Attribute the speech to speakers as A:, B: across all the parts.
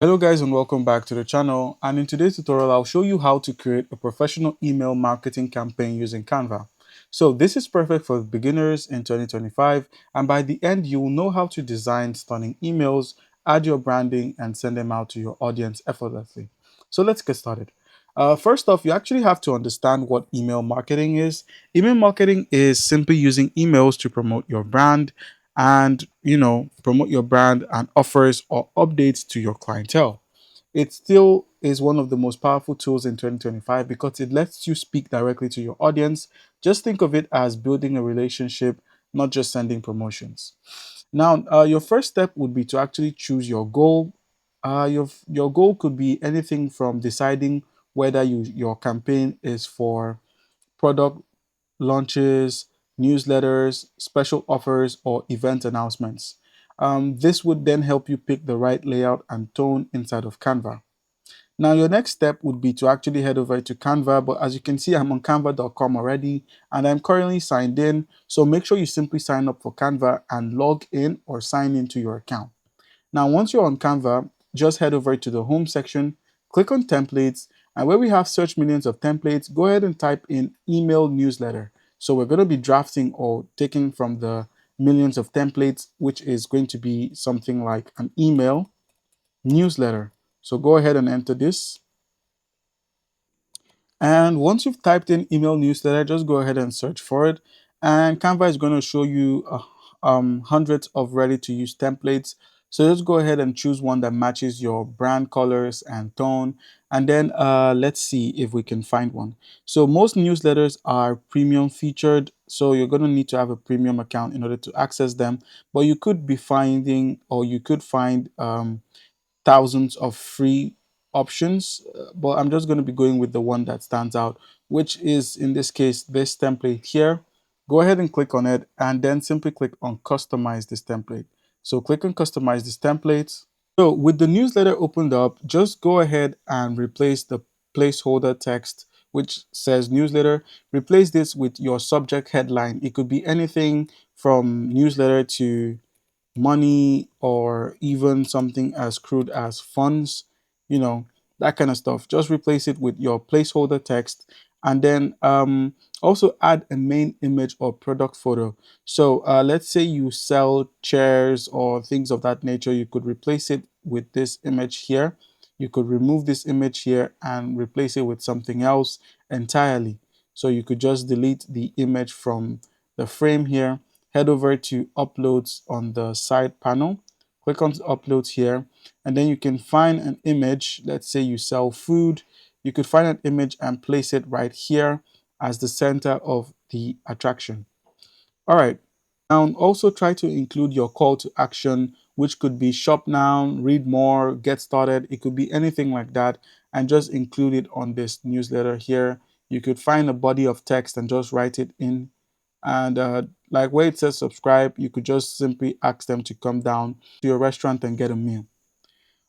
A: Hello guys and welcome back to the channel, and in today's tutorial I'll show you how to create a professional email marketing campaign using Canva. So this is perfect for beginners in 2025, and by the end you will know how to design stunning emails, add your branding and send them out to your audience effortlessly. So let's get started. First off, you actually have to understand what email marketing is. Email marketing is simply using emails to promote your brand and promote your brand and offers or updates to your clientele. It still is one of the most powerful tools in 2025 because it lets you speak directly to your audience. Just think of it as building a relationship, not just sending promotions. Now, your first step would be to actually choose your goal. Your goal could be anything from deciding whether your campaign is for product launches, newsletters, special offers, or event announcements. This would then help you pick the right layout and tone inside of Canva. Now, your next step would be to actually head over to Canva, but as you can see, I'm on canva.com already, and I'm currently signed in. So make sure you simply sign up for Canva and log in or sign into your account. Now, once you're on Canva, just head over to the home section, click on templates, and where we have search millions of templates, go ahead and type in email newsletter. So we're going to be drafting or taking from the millions of templates, which is going to be something like an email newsletter. So go ahead and enter this. And once you've typed in email newsletter, just go ahead and search for it. And Canva is going to show you hundreds of ready to use templates. So just go ahead and choose one that matches your brand colors and tone. And then let's see if we can find one. So most newsletters are premium featured. So you're going to need to have a premium account in order to access them. But you could be finding, or you could find thousands of free options, but I'm just going to be going with the one that stands out, which is in this case this template here. Go ahead and click on it and then simply click on customize this template. So click on customize this template. So with the newsletter opened up, just go ahead and replace the placeholder text which says newsletter. Replace this with your subject headline. It could be anything from newsletter to money, or even something as crude as funds, you know, that kind of stuff. Just replace it with your placeholder text, and then also add a main image or product photo. So let's say you sell chairs or things of that nature. You could replace it with this image here. You could remove this image here and replace it with something else entirely. So you could just delete the image from the frame here, head over to uploads on the side panel, click on uploads here, and then you can find an image. Let's say you sell food. You could find an image and place it right here as the center of the attraction. All right. Now also try to include your call to action, which could be shop now, read more, get started. It could be anything like that, and just include it on this newsletter here. You could find a body of text and just write it in, and like where it says subscribe, you could just simply ask them to come down to your restaurant and get a meal.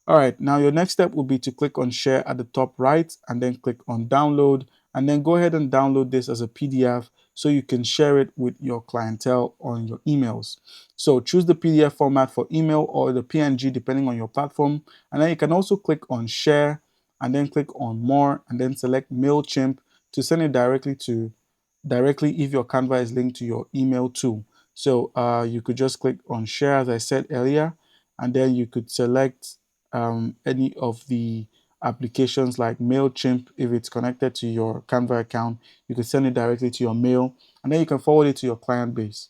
A: All right, now your next step will be to click on share at the top right and then click on download, and then go ahead and download this as a PDF so you can share it with your clientele on your emails. So choose the PDF format for email or the PNG depending on your platform, and then you can also click on share and then click on more and then select MailChimp to send it directly if your Canva is linked to your email too. So you could just click on share as I said earlier, and then you could select any of the applications like MailChimp. If it's connected to your Canva account, you can send it directly to your mail, and then you can forward it to your client base.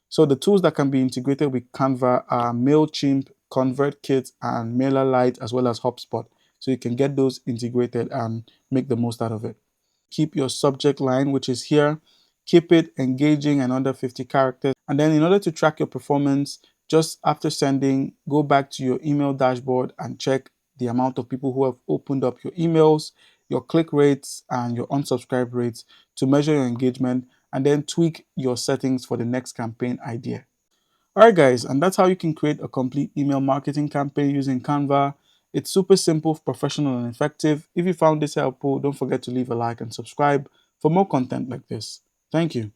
A: So the tools that can be integrated with Canva are MailChimp, ConvertKit, and MailerLite, as well as HubSpot. So you can get those integrated and make the most out of it. Keep your subject line, which is here, keep it engaging and under 50 characters. And then in order to track your performance, just after sending, go back to your email dashboard and check the amount of people who have opened up your emails, your click rates, and your unsubscribe rates to measure your engagement, and then tweak your settings for the next campaign idea. All right, guys, and that's how you can create a complete email marketing campaign using Canva. It's super simple, professional, and effective. If you found this helpful, don't forget to leave a like and subscribe for more content like this. Thank you.